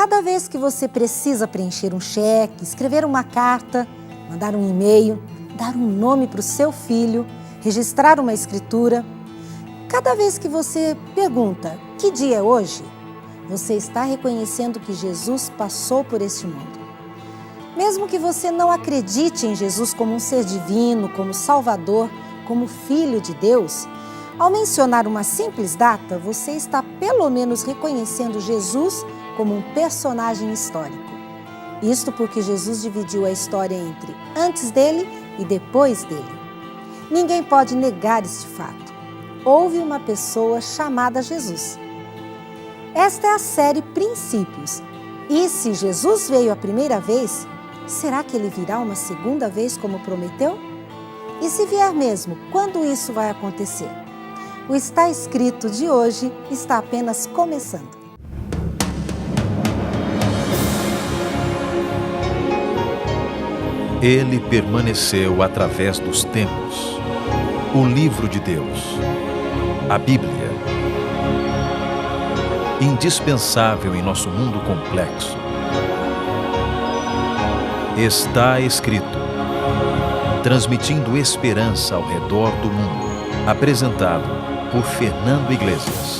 Cada vez que você precisa preencher um cheque, escrever uma carta, mandar um e-mail, dar um nome para o seu filho, registrar uma escritura, cada vez que você pergunta que dia é hoje, você está reconhecendo que Jesus passou por este mundo. Mesmo que você não acredite em Jesus como um ser divino, como Salvador, como Filho de Deus, ao mencionar uma simples data, você está pelo menos reconhecendo Jesus como um personagem histórico. Isto porque Jesus dividiu a história entre antes dele e depois dele. Ninguém pode negar este fato. Houve uma pessoa chamada Jesus. Esta é a série Princípios. E se Jesus veio a primeira vez, será que ele virá uma segunda vez como prometeu? E se vier mesmo, quando isso vai acontecer? O Está Escrito de hoje está apenas começando. Ele permaneceu através dos tempos. O livro de Deus, a Bíblia. Indispensável em nosso mundo complexo. Está escrito. Transmitindo esperança ao redor do mundo. Apresentado por Fernando Iglesias.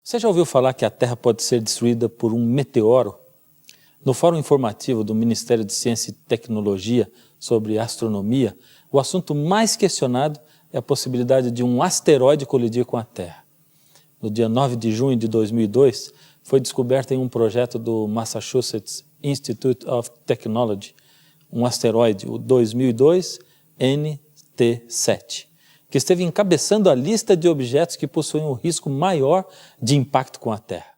Você já ouviu falar que a Terra pode ser destruída por um meteoro? No fórum informativo do Ministério de Ciência e Tecnologia sobre astronomia, o assunto mais questionado é a possibilidade de um asteroide colidir com a Terra. No dia 9 de junho de 2002, foi descoberto em um projeto do Massachusetts Institute of Technology, um asteroide, o 2002 NT7, que esteve encabeçando a lista de objetos que possuem um risco maior de impacto com a Terra.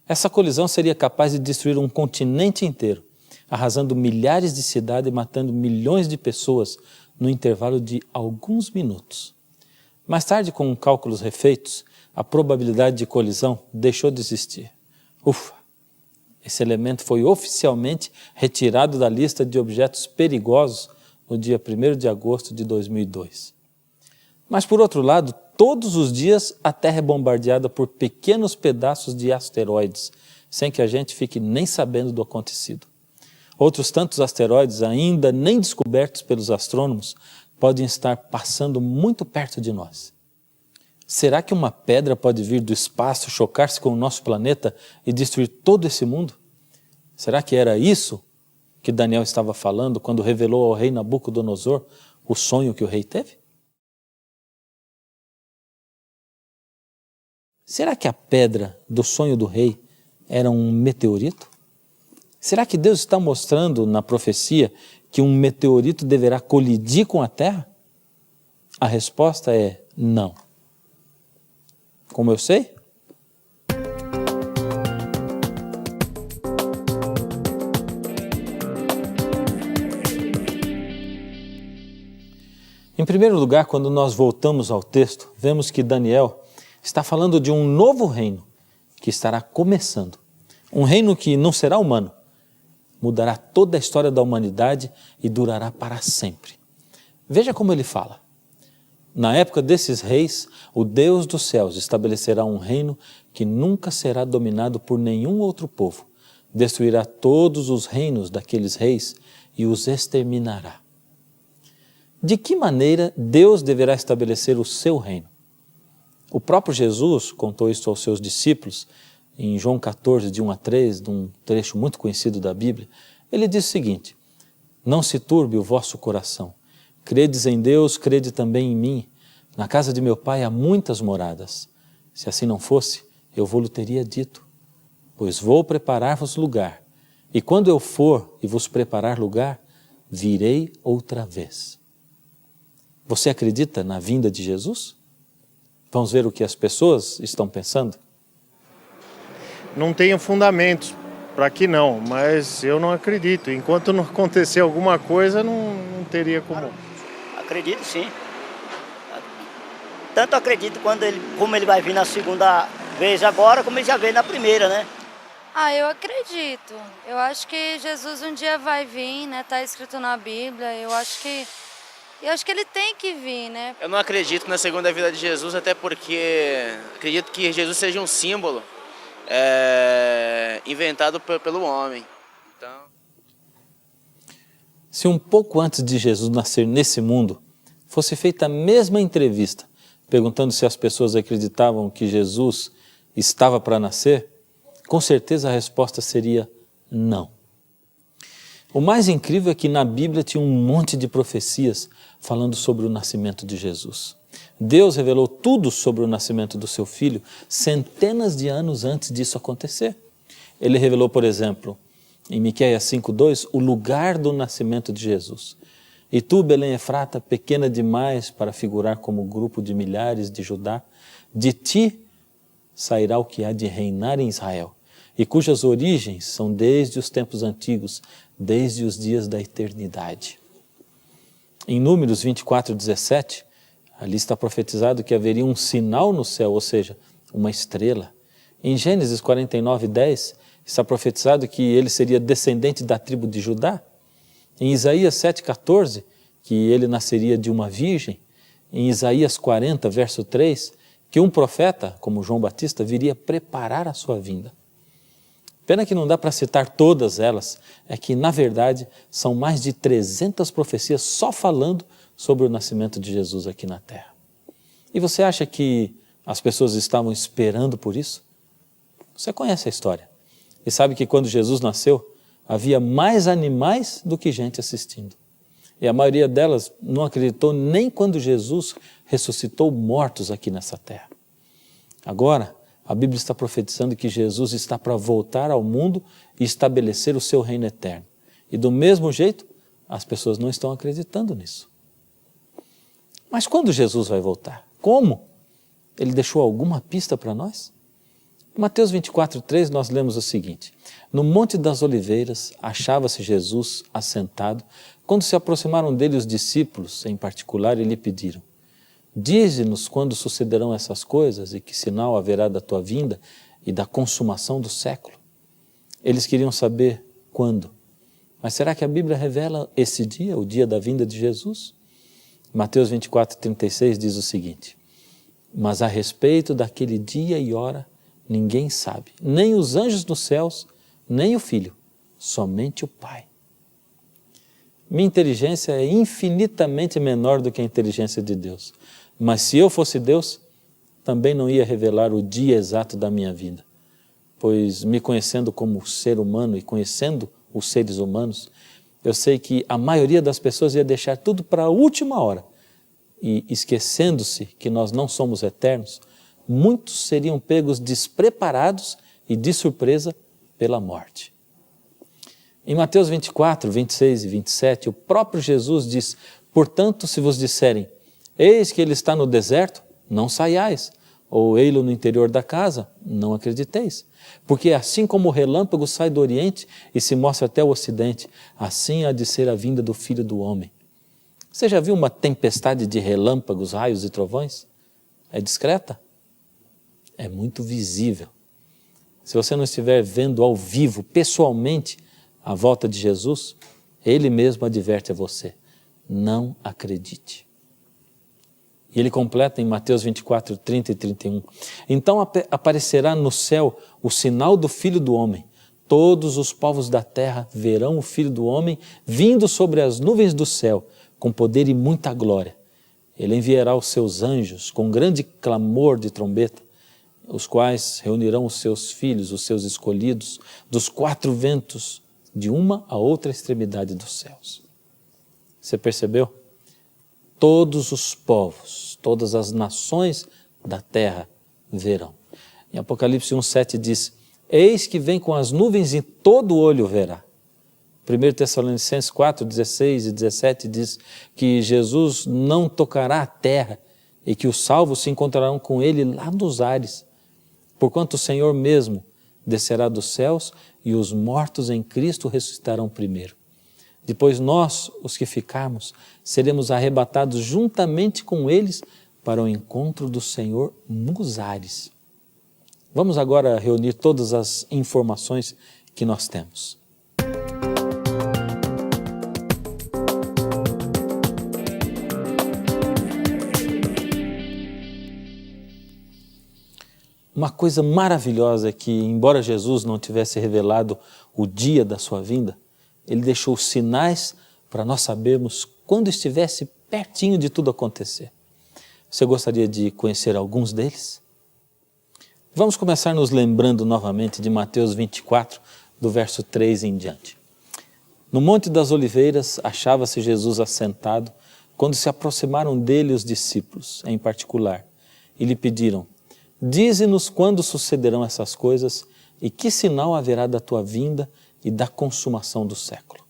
Essa colisão seria capaz de destruir um continente inteiro, arrasando milhares de cidades e matando milhões de pessoas no intervalo de alguns minutos. Mais tarde, com cálculos refeitos, a probabilidade de colisão deixou de existir. Ufa! Esse elemento foi oficialmente retirado da lista de objetos perigosos no dia 1º de agosto de 2002. Mas, por outro lado, todos os dias a Terra é bombardeada por pequenos pedaços de asteroides, sem que a gente fique nem sabendo do acontecido. Outros tantos asteroides, ainda nem descobertos pelos astrônomos, podem estar passando muito perto de nós. Será que uma pedra pode vir do espaço, chocar-se com o nosso planeta e destruir todo esse mundo? Será que era isso que Daniel estava falando quando revelou ao rei Nabucodonosor o sonho que o rei teve? Será que a pedra do sonho do rei era um meteorito? Será que Deus está mostrando na profecia que um meteorito deverá colidir com a Terra? A resposta é não. Como eu sei? Em primeiro lugar, quando nós voltamos ao texto, vemos que Daniel está falando de um novo reino que estará começando. Um reino que não será humano, mudará toda a história da humanidade e durará para sempre. Veja como ele fala. Na época desses reis, o Deus dos céus estabelecerá um reino que nunca será dominado por nenhum outro povo. Destruirá todos os reinos daqueles reis e os exterminará. De que maneira Deus deverá estabelecer o seu reino? O próprio Jesus contou isso aos seus discípulos em João 14, de 1 a 3, de um trecho muito conhecido da Bíblia. Ele diz o seguinte: não se turbe o vosso coração. Credes em Deus, crede também em mim. Na casa de meu pai há muitas moradas. Se assim não fosse, eu vou-lhe teria dito. Pois vou preparar-vos lugar. E quando eu for e vos preparar lugar, virei outra vez. Você acredita na vinda de Jesus? Vamos ver o que as pessoas estão pensando? Não tenho fundamentos para que não, mas eu não acredito. Enquanto não acontecer alguma coisa, não teria como. Acredito sim. Tanto acredito como ele vai vir na segunda vez agora, como ele já veio na primeira, né? Eu acredito. Eu acho que Jesus um dia vai vir, né? Tá escrito na Bíblia. Eu acho que ele tem que vir, né? Eu não acredito na segunda vida de Jesus, até porque acredito que Jesus seja um símbolo inventado pelo homem. Então... Se um pouco antes de Jesus nascer nesse mundo, fosse feita a mesma entrevista, perguntando se as pessoas acreditavam que Jesus estava para nascer, com certeza a resposta seria não. O mais incrível é que na Bíblia tinha um monte de profecias falando sobre o nascimento de Jesus. Deus revelou tudo sobre o nascimento do seu filho centenas de anos antes disso acontecer. Ele revelou, por exemplo, em Miqueias 5:2, o lugar do nascimento de Jesus. E tu, Belém Efrata, pequena demais para figurar como grupo de milhares de Judá, de ti sairá o que há de reinar em Israel, e cujas origens são desde os tempos antigos, desde os dias da eternidade. Em Números 24:17, ali está profetizado que haveria um sinal no céu, ou seja, uma estrela. Em Gênesis 49:10, está profetizado que ele seria descendente da tribo de Judá. Em Isaías 7:14, que ele nasceria de uma virgem. Em Isaías 40, verso 3, que um profeta, como João Batista, viria preparar a sua vinda. Pena que não dá para citar todas elas, é que, na verdade, são mais de 300 profecias só falando sobre o nascimento de Jesus aqui na Terra. E você acha que as pessoas estavam esperando por isso? Você conhece a história e sabe que quando Jesus nasceu, havia mais animais do que gente assistindo. E a maioria delas não acreditou nem quando Jesus ressuscitou mortos aqui nessa terra. Agora, a Bíblia está profetizando que Jesus está para voltar ao mundo e estabelecer o seu reino eterno. E do mesmo jeito, as pessoas não estão acreditando nisso. Mas quando Jesus vai voltar? Como? Ele deixou alguma pista para nós? Em Mateus 24:3 nós lemos o seguinte: no Monte das Oliveiras achava-se Jesus assentado, quando se aproximaram dele os discípulos, em particular, e lhe pediram: dize-nos quando sucederão essas coisas e que sinal haverá da tua vinda e da consumação do século. Eles queriam saber quando. Mas será que a Bíblia revela esse dia, o dia da vinda de Jesus? Mateus 24:36 diz o seguinte: mas a respeito daquele dia e hora, ninguém sabe, nem os anjos dos céus, nem o Filho, somente o Pai. Minha inteligência é infinitamente menor do que a inteligência de Deus. Mas se eu fosse Deus, também não ia revelar o dia exato da minha vida. Pois me conhecendo como ser humano e conhecendo os seres humanos, eu sei que a maioria das pessoas ia deixar tudo para a última hora. E esquecendo-se que nós não somos eternos, muitos seriam pegos despreparados e de surpresa pela morte. Em Mateus 24, 26 e 27, o próprio Jesus diz: portanto, se vos disserem, eis que ele está no deserto, não saiais, ou ei-lo no interior da casa, não acrediteis. Porque assim como o relâmpago sai do oriente e se mostra até o ocidente, assim há de ser a vinda do Filho do Homem. Você já viu uma tempestade de relâmpagos, raios e trovões? É discreta? É muito visível. Se você não estiver vendo ao vivo, pessoalmente, a volta de Jesus, Ele mesmo adverte a você: não acredite. E Ele completa em Mateus 24, 30 e 31. Então aparecerá no céu o sinal do Filho do Homem. Todos os povos da terra verão o Filho do Homem vindo sobre as nuvens do céu, com poder e muita glória. Ele enviará os seus anjos com grande clamor de trombeta, os quais reunirão os seus filhos, os seus escolhidos, dos quatro ventos, de uma a outra extremidade dos céus. Você percebeu? Todos os povos, todas as nações da terra verão. Em Apocalipse 1:7 diz: eis que vem com as nuvens e todo olho verá. 1 Tessalonicenses 4, 16 e 17 diz que Jesus não tocará a terra e que os salvos se encontrarão com ele lá nos ares, porquanto o Senhor mesmo descerá dos céus e os mortos em Cristo ressuscitarão primeiro. Depois nós, os que ficarmos, seremos arrebatados juntamente com eles para o encontro do Senhor nos ares. Vamos agora reunir todas as informações que nós temos. Uma coisa maravilhosa é que, embora Jesus não tivesse revelado o dia da sua vinda, ele deixou sinais para nós sabermos quando estivesse pertinho de tudo acontecer. Você gostaria de conhecer alguns deles? Vamos começar nos lembrando novamente de Mateus 24, do verso 3 em diante. No Monte das Oliveiras achava-se Jesus assentado quando se aproximaram dele os discípulos, em particular, e lhe pediram: dize-nos quando sucederão essas coisas e que sinal haverá da tua vinda e da consumação do século.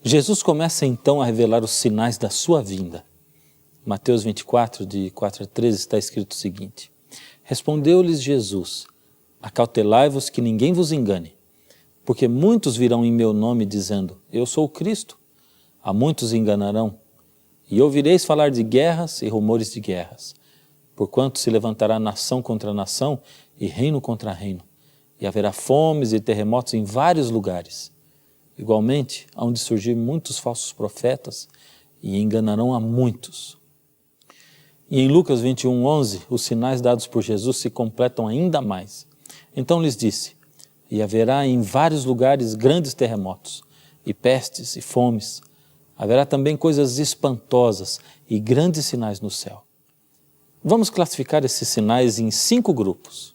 Jesus começa então a revelar os sinais da sua vinda. Mateus 24, de 4 a 13, está escrito o seguinte: respondeu-lhes Jesus: acautelai-vos que ninguém vos engane, porque muitos virão em meu nome dizendo: eu sou o Cristo. A muitos enganarão, e ouvireis falar de guerras e rumores de guerras, porquanto se levantará nação contra nação e reino contra reino, e haverá fomes e terremotos em vários lugares. Igualmente, hão de surgir muitos falsos profetas e enganarão a muitos. E em Lucas 21:11, os sinais dados por Jesus se completam ainda mais. Então lhes disse: e haverá em vários lugares grandes terremotos, e pestes e fomes. Haverá também coisas espantosas e grandes sinais no céu. Vamos classificar esses sinais em 5 grupos.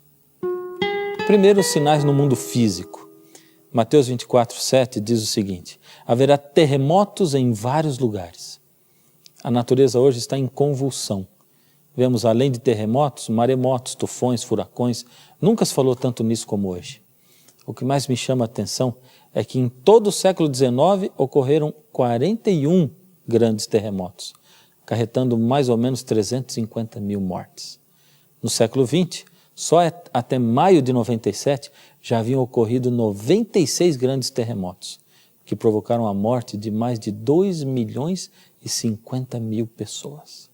Primeiro, os sinais no mundo físico. Mateus 24, 7 diz o seguinte: haverá terremotos em vários lugares. A natureza hoje está em convulsão. Vemos, além de terremotos, maremotos, tufões, furacões. Nunca se falou tanto nisso como hoje. O que mais me chama a atenção é que em todo o século XIX ocorreram 41 grandes terremotos, acarretando mais ou menos 350 mil mortes. No século XX, só até maio de 97, já haviam ocorrido 96 grandes terremotos, que provocaram a morte de mais de 2.050.000 pessoas.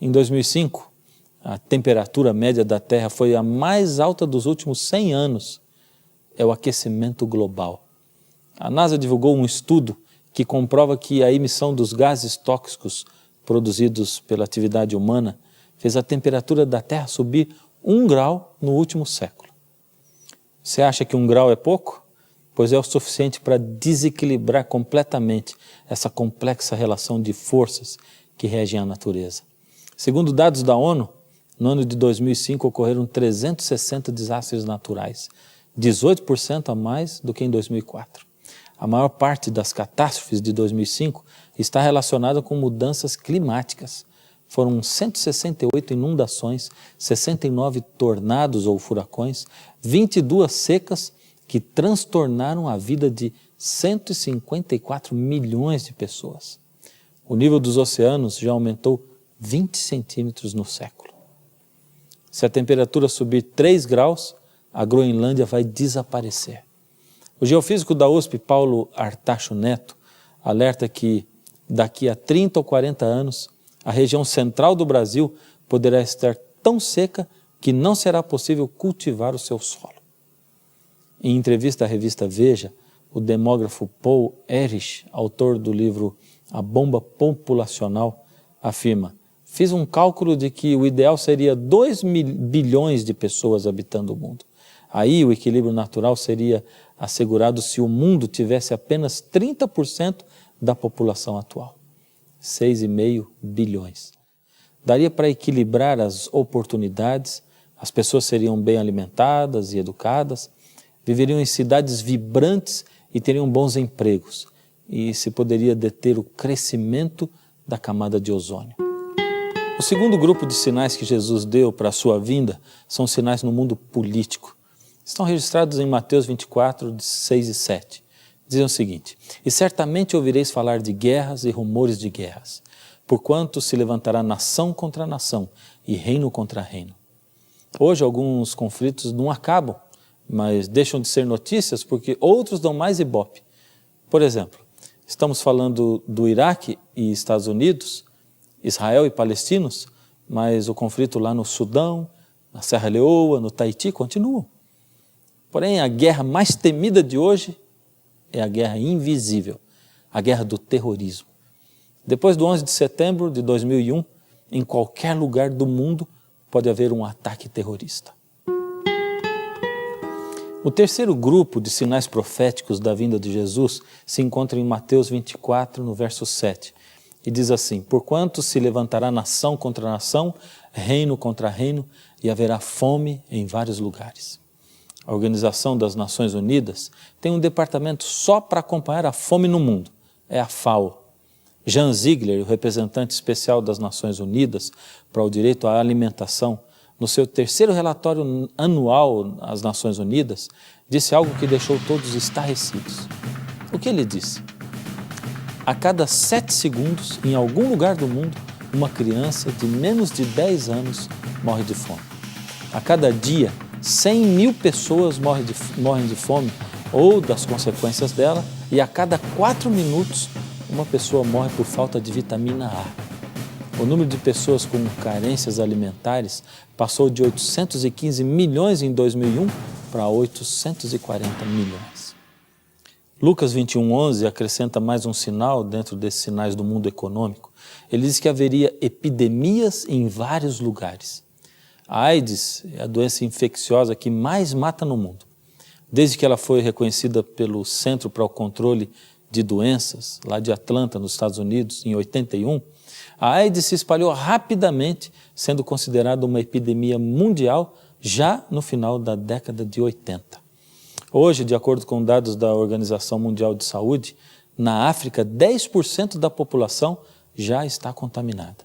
Em 2005, a temperatura média da Terra foi a mais alta dos últimos 100 anos. É o aquecimento global. A NASA divulgou um estudo que comprova que a emissão dos gases tóxicos produzidos pela atividade humana fez a temperatura da Terra subir 1 grau no último século. Você acha que 1 grau é pouco? Pois é o suficiente para desequilibrar completamente essa complexa relação de forças que regem a natureza. Segundo dados da ONU, no ano de 2005 ocorreram 360 desastres naturais, 18% a mais do que em 2004. A maior parte das catástrofes de 2005 está relacionada com mudanças climáticas. Foram 168 inundações, 69 tornados ou furacões, 22 secas que transtornaram a vida de 154 milhões de pessoas. O nível dos oceanos já aumentou 20 centímetros no século. Se a temperatura subir 3 graus, a Groenlândia vai desaparecer. O geofísico da USP, Paulo Artacho Neto, alerta que daqui a 30 ou 40 anos, a região central do Brasil poderá estar tão seca que não será possível cultivar o seu solo. Em entrevista à revista Veja, o demógrafo Paul Ehrlich, autor do livro A Bomba Populacional, afirma: fiz um cálculo de que o ideal seria 2 bilhões de pessoas habitando o mundo. Aí o equilíbrio natural seria assegurado se o mundo tivesse apenas 30% da população atual. 6,5 bilhões. Daria para equilibrar as oportunidades, as pessoas seriam bem alimentadas e educadas, viveriam em cidades vibrantes e teriam bons empregos, e se poderia deter o crescimento da camada de ozônio. O segundo grupo de sinais que Jesus deu para a sua vinda são sinais no mundo político. Estão registrados em Mateus 24, 6 e 7. Dizem o seguinte: e certamente ouvireis falar de guerras e rumores de guerras, porquanto se levantará nação contra nação e reino contra reino. Hoje alguns conflitos não acabam, mas deixam de ser notícias porque outros dão mais ibope. Por exemplo, estamos falando do Iraque e Estados Unidos, Israel e palestinos, mas o conflito lá no Sudão, na Serra Leoa, no Tahiti continua. Porém, a guerra mais temida de hoje é a guerra invisível, a guerra do terrorismo. Depois do 11 de setembro de 2001, em qualquer lugar do mundo, pode haver um ataque terrorista. O terceiro grupo de sinais proféticos da vinda de Jesus se encontra em Mateus 24, no verso 7. E diz assim: porquanto se levantará nação contra nação, reino contra reino, e haverá fome em vários lugares. A Organização das Nações Unidas tem um departamento só para acompanhar a fome no mundo. É a FAO. Jan Ziegler, o representante especial das Nações Unidas para o direito à alimentação, no seu terceiro relatório anual às Nações Unidas, disse algo que deixou todos estarrecidos. O que ele disse? A cada 7 segundos, em algum lugar do mundo, uma criança de menos de 10 anos morre de fome. A cada dia, 100 mil pessoas morrem de fome ou das consequências dela, e a cada 4 minutos, uma pessoa morre por falta de vitamina A. O número de pessoas com carências alimentares passou de 815 milhões em 2001 para 840 milhões. Lucas 21:11 acrescenta mais um sinal dentro desses sinais do mundo econômico. Ele diz que haveria epidemias em vários lugares. A AIDS é a doença infecciosa que mais mata no mundo. Desde que ela foi reconhecida pelo Centro para o Controle de Doenças, lá de Atlanta, nos Estados Unidos, em 81, a AIDS se espalhou rapidamente, sendo considerada uma epidemia mundial já no final da década de 80. Hoje, de acordo com dados da Organização Mundial de Saúde, na África, 10% da população já está contaminada.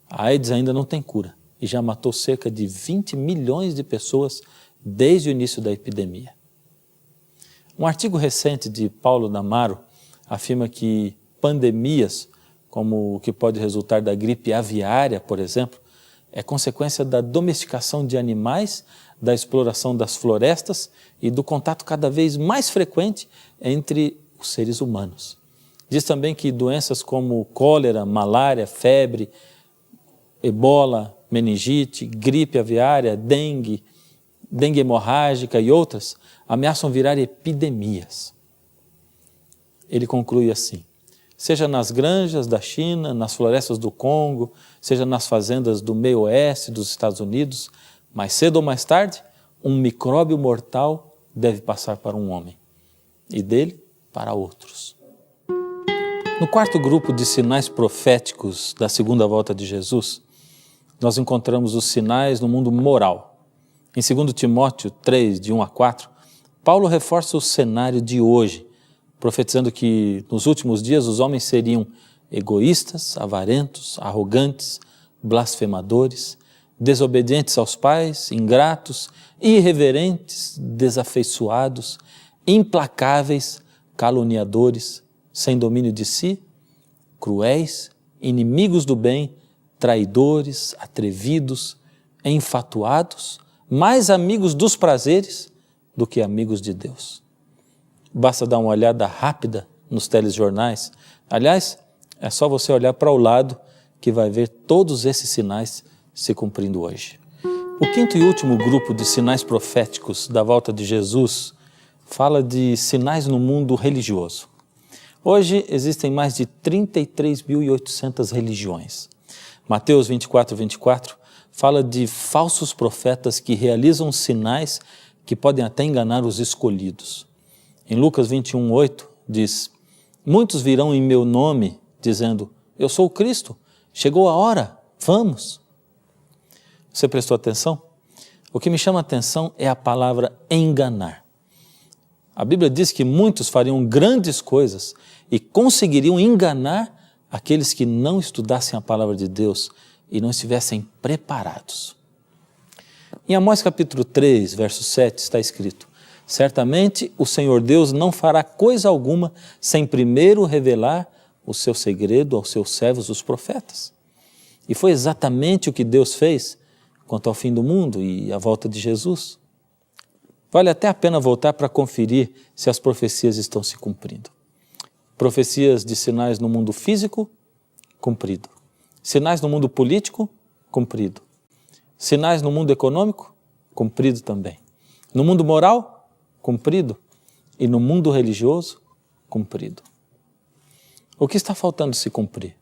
A AIDS ainda não tem cura e já matou cerca de 20 milhões de pessoas desde o início da epidemia. Um artigo recente de Paulo Damaro afirma que pandemias, como o que pode resultar da gripe aviária, por exemplo, é consequência da domesticação de animais, da exploração das florestas e do contato cada vez mais frequente entre os seres humanos. Diz também que doenças como cólera, malária, febre, ebola, meningite, gripe aviária, dengue hemorrágica e outras ameaçam virar epidemias. Ele conclui assim: seja nas granjas da China, nas florestas do Congo, seja nas fazendas do meio oeste dos Estados Unidos, mais cedo ou mais tarde, um micróbio mortal deve passar para um homem, e dele para outros. No quarto grupo de sinais proféticos da segunda volta de Jesus, nós encontramos os sinais no mundo moral. Em 2 Timóteo 3, de 1 a 4, Paulo reforça o cenário de hoje, profetizando que nos últimos dias os homens seriam egoístas, avarentos, arrogantes, blasfemadores, desobedientes aos pais, ingratos, irreverentes, desafeiçoados, implacáveis, caluniadores, sem domínio de si, cruéis, inimigos do bem, traidores, atrevidos, enfatuados, mais amigos dos prazeres do que amigos de Deus. Basta dar uma olhada rápida nos telejornais. Aliás, é só você olhar para o lado que vai ver todos esses sinais se cumprindo hoje. O quinto e último grupo de sinais proféticos da volta de Jesus fala de sinais no mundo religioso. Hoje existem mais de 33.800 religiões. Mateus 24:24 fala de falsos profetas que realizam sinais que podem até enganar os escolhidos. Em Lucas 21:8 diz: muitos virão em meu nome dizendo, eu sou o Cristo, chegou a hora, vamos. Você prestou atenção? O que me chama a atenção é a palavra enganar. A Bíblia diz que muitos fariam grandes coisas e conseguiriam enganar aqueles que não estudassem a palavra de Deus e não estivessem preparados. Em Amós capítulo 3, verso 7 está escrito: certamente o Senhor Deus não fará coisa alguma sem primeiro revelar o seu segredo aos seus servos, os profetas. E foi exatamente o que Deus fez quanto ao fim do mundo e à volta de Jesus. Vale até a pena voltar para conferir se as profecias estão se cumprindo. Profecias de sinais no mundo físico, cumprido. Sinais no mundo político, cumprido. Sinais no mundo econômico, cumprido também. No mundo moral, cumprido. E no mundo religioso, cumprido. O que está faltando se cumprir?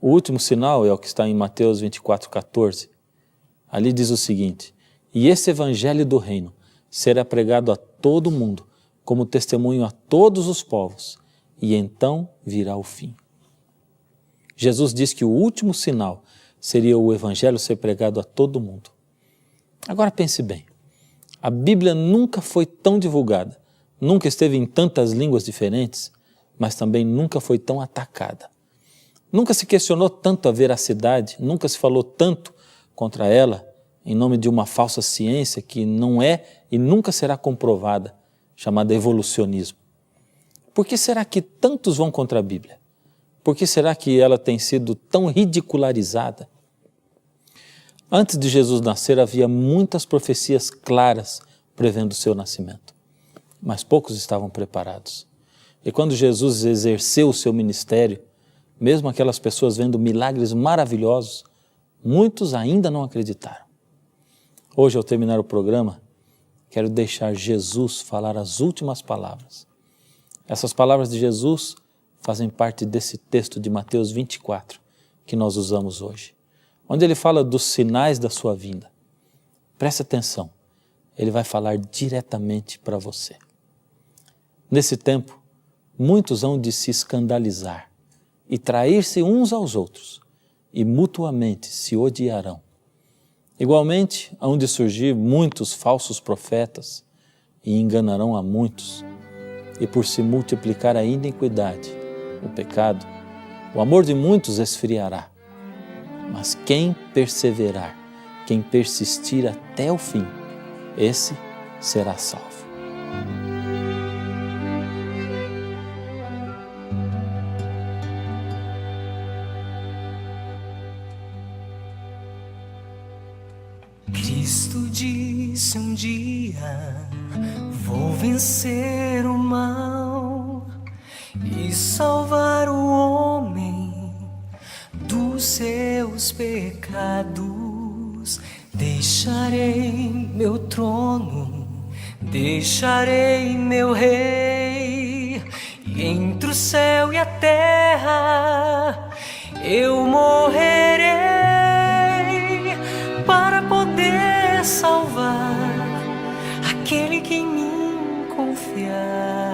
O último sinal é o que está em Mateus 24:14. Ali diz o seguinte: e esse evangelho do reino será pregado a todo mundo, como testemunho a todos os povos, e então virá o fim. Jesus diz que o último sinal seria o evangelho ser pregado a todo mundo. Agora pense bem, a Bíblia nunca foi tão divulgada, nunca esteve em tantas línguas diferentes, mas também nunca foi tão atacada. Nunca se questionou tanto a veracidade, nunca se falou tanto contra ela, em nome de uma falsa ciência que não é e nunca será comprovada, chamada evolucionismo. Por que será que tantos vão contra a Bíblia? Por que será que ela tem sido tão ridicularizada? Antes de Jesus nascer, havia muitas profecias claras prevendo o seu nascimento, mas poucos estavam preparados. E quando Jesus exerceu o seu ministério, mesmo aquelas pessoas vendo milagres maravilhosos, muitos ainda não acreditaram. Hoje, ao terminar o programa, quero deixar Jesus falar as últimas palavras. Essas palavras de Jesus fazem parte desse texto de Mateus 24 que nós usamos hoje, onde ele fala dos sinais da sua vinda. Preste atenção, ele vai falar diretamente para você. Nesse tempo, muitos hão de se escandalizar e trair-se uns aos outros, e mutuamente se odiarão. Igualmente, hão de surgir muitos falsos profetas e enganarão a muitos. E por se multiplicar a iniquidade, o pecado, o amor de muitos esfriará. Mas quem perseverar, quem persistir até o fim, esse será salvo. Cristo disse um dia: vou vencer o mal e salvar o homem dos seus pecados. Deixarei meu trono, deixarei meu rei, e entre o céu e a terra eu morrerei para poder salvar aquele que em mim confiar.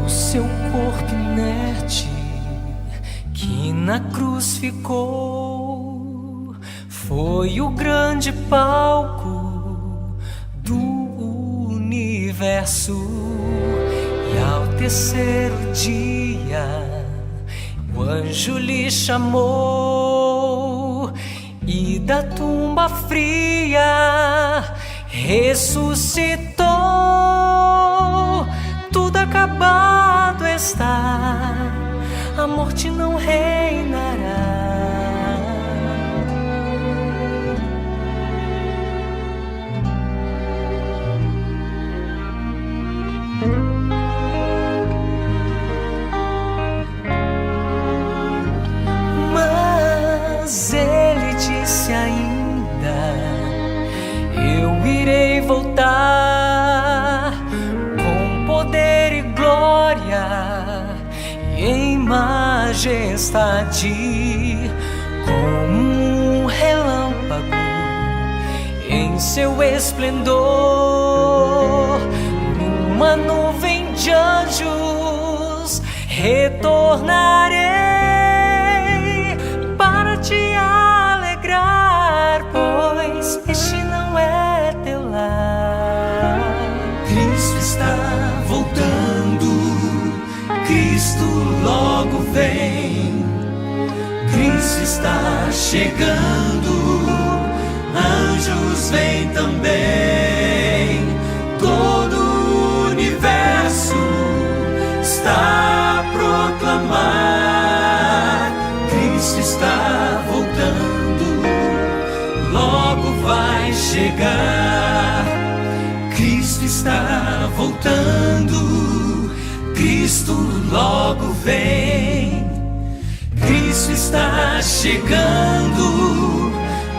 O seu corpo inerte que na cruz ficou foi o grande palco do universo. E ao terceiro dia o anjo lhe chamou, e da tumba fria ressuscitou. Tudo acabado está, a morte não reinará. Mas ele disse ainda: eu irei voltar com poder e glória e em majestade, como um relâmpago em seu esplendor. Numa nuvem de anjos retornarei para te alegrar, pois este não é teu lar. Cristo está voltando, Cristo logo vem. Cristo está chegando, anjos vêm também. Todo o universo está a proclamar: Cristo está voltando, logo vai chegar. Cristo está voltando, Cristo logo vem. Cristo está chegando,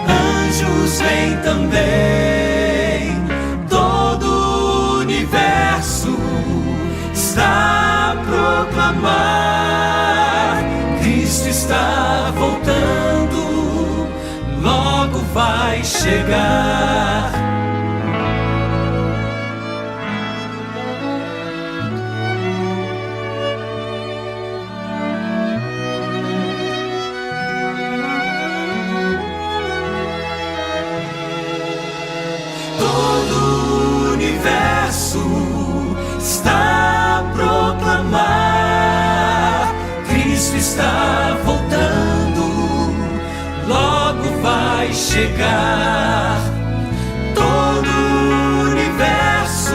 anjos anjos vêm também, todo o universo está a proclamar: Cristo está voltando, logo vai chegar. Todo o universo está a proclamar: Cristo está voltando, logo vai chegar. Todo o universo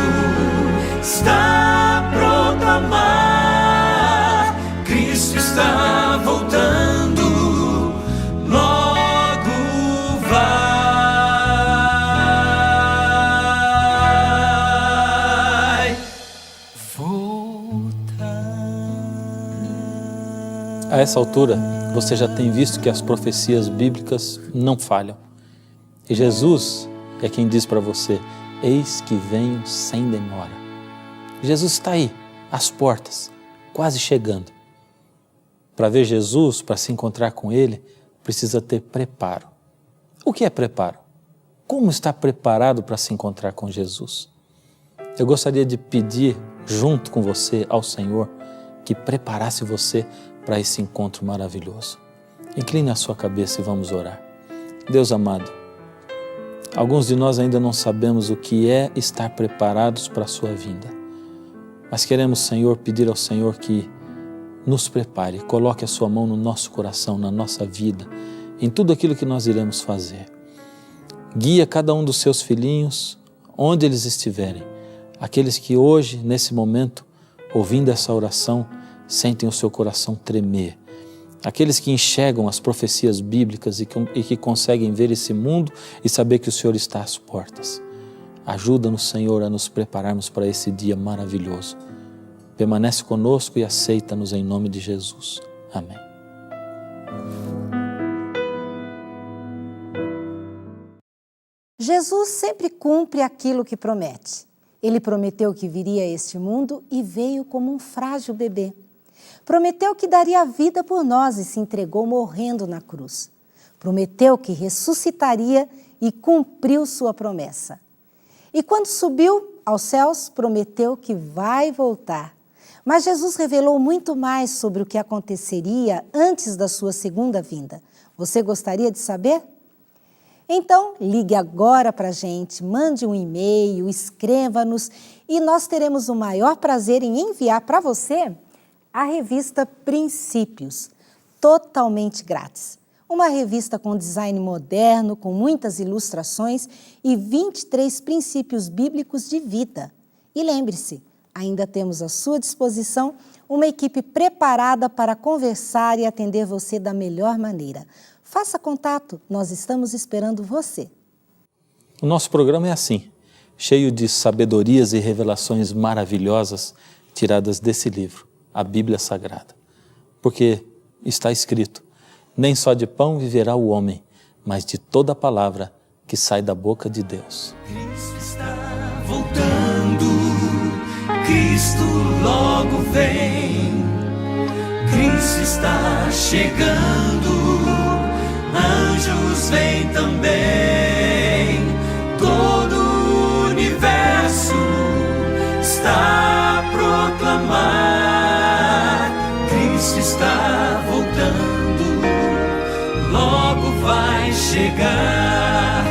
está a proclamar: Cristo está voltando, logo vai. A essa altura, você já tem visto que as profecias bíblicas não falham. E Jesus é quem diz para você: eis que venho sem demora. Jesus está aí, às portas, quase chegando. Para ver Jesus, para se encontrar com Ele, precisa ter preparo. O que é preparo? Como estar preparado para se encontrar com Jesus? Eu gostaria de pedir, junto com você, ao Senhor, que preparasse você para esse encontro maravilhoso. Incline a sua cabeça e vamos orar. Deus amado, alguns de nós ainda não sabemos o que é estar preparados para a sua vinda. Mas queremos, Senhor, pedir ao Senhor que nos prepare, coloque a sua mão no nosso coração, na nossa vida, em tudo aquilo que nós iremos fazer. Guia cada um dos seus filhinhos, onde eles estiverem. Aqueles que hoje, nesse momento, ouvindo essa oração, sentem o seu coração tremer. Aqueles que enxergam as profecias bíblicas e que conseguem ver esse mundo e saber que o Senhor está às portas. Ajuda-nos, Senhor, a nos prepararmos para esse dia maravilhoso. Permanece conosco e aceita-nos em nome de Jesus. Amém. Jesus sempre cumpre aquilo que promete. Ele prometeu que viria a este mundo e veio como um frágil bebê. Prometeu que daria a vida por nós e se entregou morrendo na cruz. Prometeu que ressuscitaria e cumpriu sua promessa. E quando subiu aos céus, prometeu que vai voltar. Mas Jesus revelou muito mais sobre o que aconteceria antes da sua segunda vinda. Você gostaria de saber? Então, ligue agora para a gente, mande um e-mail, escreva-nos e nós teremos o maior prazer em enviar para você a revista Princípios, totalmente grátis. Uma revista com design moderno, com muitas ilustrações e 23 princípios bíblicos de vida. E lembre-se, ainda temos à sua disposição uma equipe preparada para conversar e atender você da melhor maneira. Faça contato, nós estamos esperando você. O nosso programa é assim, cheio de sabedorias e revelações maravilhosas tiradas desse livro, a Bíblia Sagrada. Porque está escrito: nem só de pão viverá o homem, mas de toda palavra que sai da boca de Deus. Cristo está voltando, Cristo logo vem, Cristo está chegando, anjos vêm também, todo o universo está a proclamar: Cristo está voltando, logo vai chegar.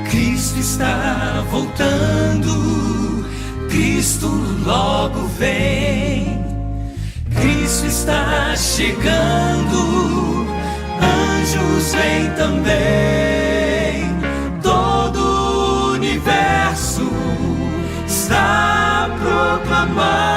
Cristo está voltando, Cristo logo vem, Cristo está chegando, anjos vêm também, todo o universo está a proclamar: